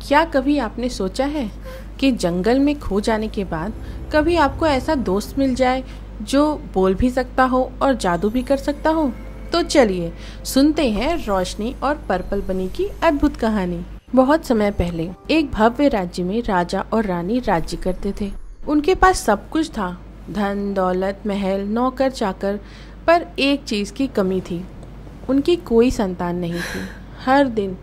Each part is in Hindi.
क्या कभी आपने सोचा है कि जंगल में खो जाने के बाद कभी आपको ऐसा दोस्त मिल जाए जो बोल भी सकता हो और जादू भी कर सकता हो? तो चलिए सुनते हैं रोशनी और पर्पल बनी की अद्भुत कहानी। बहुत समय पहले एक भव्य राज्य में राजा और रानी राज्य करते थे। उनके पास सब कुछ था, धन दौलत, महल, नौकर चाकर, पर एक चीज की कमी थी, उनकी कोई संतान नहीं थी। हर दिन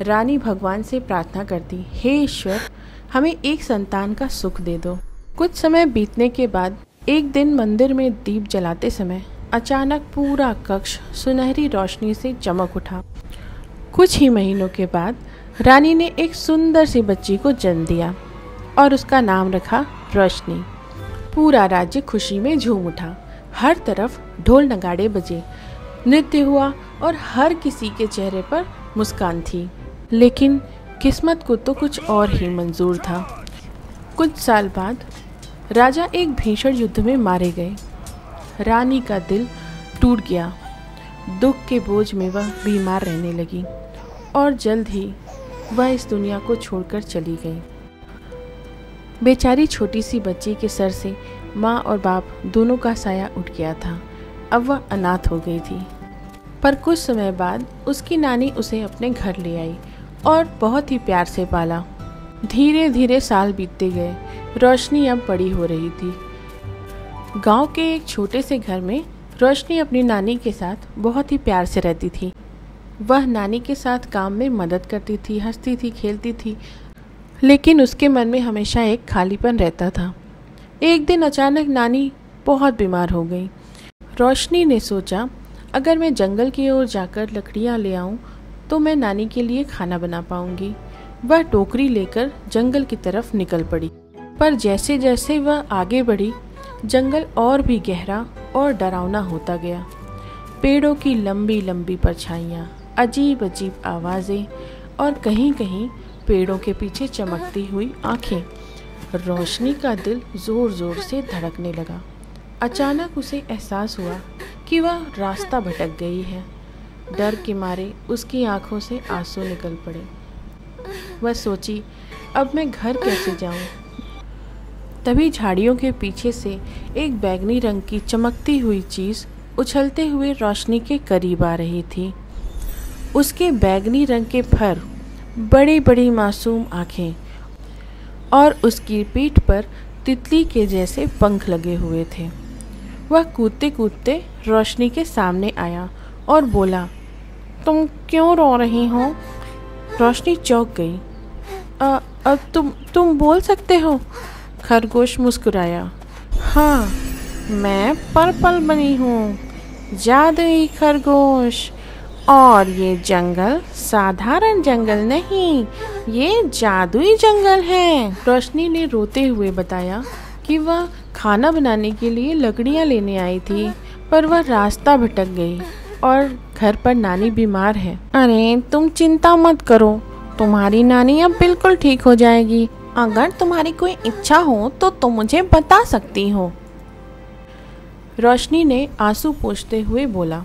रानी भगवान से प्रार्थना करती, हे ईश्वर, हमें एक संतान का सुख दे दो। कुछ समय बीतने के बाद एक दिन मंदिर में दीप जलाते समय अचानक पूरा कक्ष सुनहरी रोशनी से चमक उठा। कुछ ही महीनों के बाद रानी ने एक सुंदर सी बच्ची को जन्म दिया और उसका नाम रखा रोशनी। पूरा राज्य खुशी में झूम उठा। हर तरफ ढोल नगाड़े बजे, नृत्य हुआ और हर किसी के चेहरे पर मुस्कान थी। लेकिन किस्मत को तो कुछ और ही मंजूर था। कुछ साल बाद राजा एक भीषण युद्ध में मारे गए। रानी का दिल टूट गया। दुख के बोझ में वह बीमार रहने लगी और जल्द ही वह इस दुनिया को छोड़कर चली गई। बेचारी छोटी सी बच्ची के सर से माँ और बाप दोनों का साया उठ गया था। अब वह अनाथ हो गई थी। पर कुछ समय बाद उसकी नानी उसे अपने घर ले आई और बहुत ही प्यार से पाला। धीरे धीरे साल बीतते गए। रोशनी अब बड़ी हो रही थी। गांव के एक छोटे से घर में रोशनी अपनी नानी के साथ बहुत ही प्यार से रहती थी। वह नानी के साथ काम में मदद करती थी, हंसती थी, खेलती थी, लेकिन उसके मन में हमेशा एक खालीपन रहता था। एक दिन अचानक नानी बहुत बीमार हो गई। रोशनी ने सोचा, अगर मैं जंगल की ओर जाकर लकड़ियाँ ले आऊँ तो मैं नानी के लिए खाना बना पाऊंगी। वह टोकरी लेकर जंगल की तरफ निकल पड़ी। पर जैसे जैसे वह आगे बढ़ी, जंगल और भी गहरा और डरावना होता गया। पेड़ों की लंबी लंबी परछाइयाँ, अजीब अजीब आवाज़ें और कहीं कहीं पेड़ों के पीछे चमकती हुई आँखें। रोशनी का दिल जोर जोर से धड़कने लगा। अचानक उसे एहसास हुआ कि वह रास्ता भटक गई है। डर के मारे उसकी आंखों से आंसू निकल पड़े। वह सोची, अब मैं घर कैसे जाऊं? तभी झाड़ियों के पीछे से एक बैंगनी रंग की चमकती हुई चीज उछलते हुए रोशनी के करीब आ रही थी। उसके बैंगनी रंग के फर, बड़ी बड़ी मासूम आंखें और उसकी पीठ पर तितली के जैसे पंख लगे हुए थे। वह कूदते कूदते रोशनी के सामने आया और बोला, तुम क्यों रो रही हो? रोशनी चौंक गई। अब तुम बोल सकते हो? खरगोश मुस्कुराया। हाँ, मैं पर्पल बनी हूँ, जादुई खरगोश। और ये जंगल साधारण जंगल नहीं, ये जादुई जंगल है। रोशनी ने रोते हुए बताया कि वह खाना बनाने के लिए लकड़ियाँ लेने आई थी, पर वह रास्ता भटक गई और घर पर नानी बीमार है। अरे तुम चिंता मत करो, तुम्हारी नानी अब बिल्कुल ठीक हो जाएगी। अगर तुम्हारी कोई इच्छा हो तो तुम मुझे बता सकती हो। रोशनी ने आंसू पोंछते हुए बोला,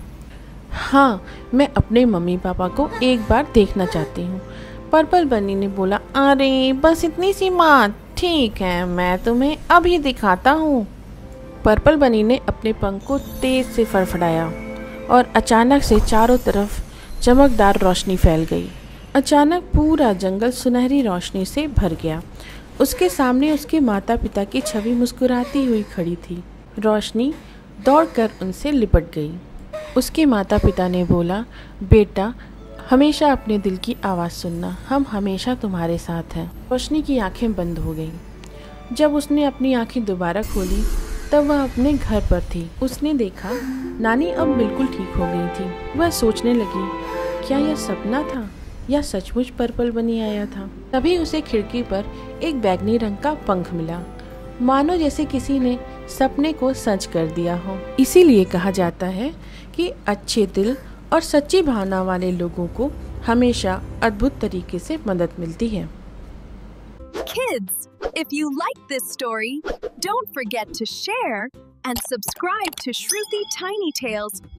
हाँ, मैं अपने मम्मी पापा को एक बार देखना चाहती हूँ। पर्पल बनी ने बोला, अरे बस इतनी सी बात, ठीक है, मैं तुम्हें अभी दिखाता हूँ। पर्पल बनी ने अपने पंख को तेज से फड़फड़ाया और अचानक से चारों तरफ चमकदार रोशनी फैल गई। अचानक पूरा जंगल सुनहरी रोशनी से भर गया। उसके सामने उसके माता पिता की छवि मुस्कुराती हुई खड़ी थी। रोशनी दौड़कर उनसे लिपट गई। उसके माता पिता ने बोला, बेटा, हमेशा अपने दिल की आवाज़ सुनना, हम हमेशा तुम्हारे साथ हैं। रोशनी की आंखें बंद हो गईं। जब उसने अपनी आंखें दोबारा खोली तब वह अपने घर पर थी। उसने देखा नानी अब बिल्कुल ठीक हो गई थी। वह सोचने लगी, क्या यह सपना था या सचमुच पर्पल बनी आया था? तभी उसे खिड़की पर एक बैंगनी रंग का पंख मिला, मानो जैसे किसी ने सपने को सच कर दिया हो। इसीलिए कहा जाता है कि अच्छे दिल और सच्ची भावना वाले लोगों को हमेशा अद्भुत तरीके से मदद मिलती है। Kids, if you like this story, don't forget to share and subscribe to Shruti Tiny Tales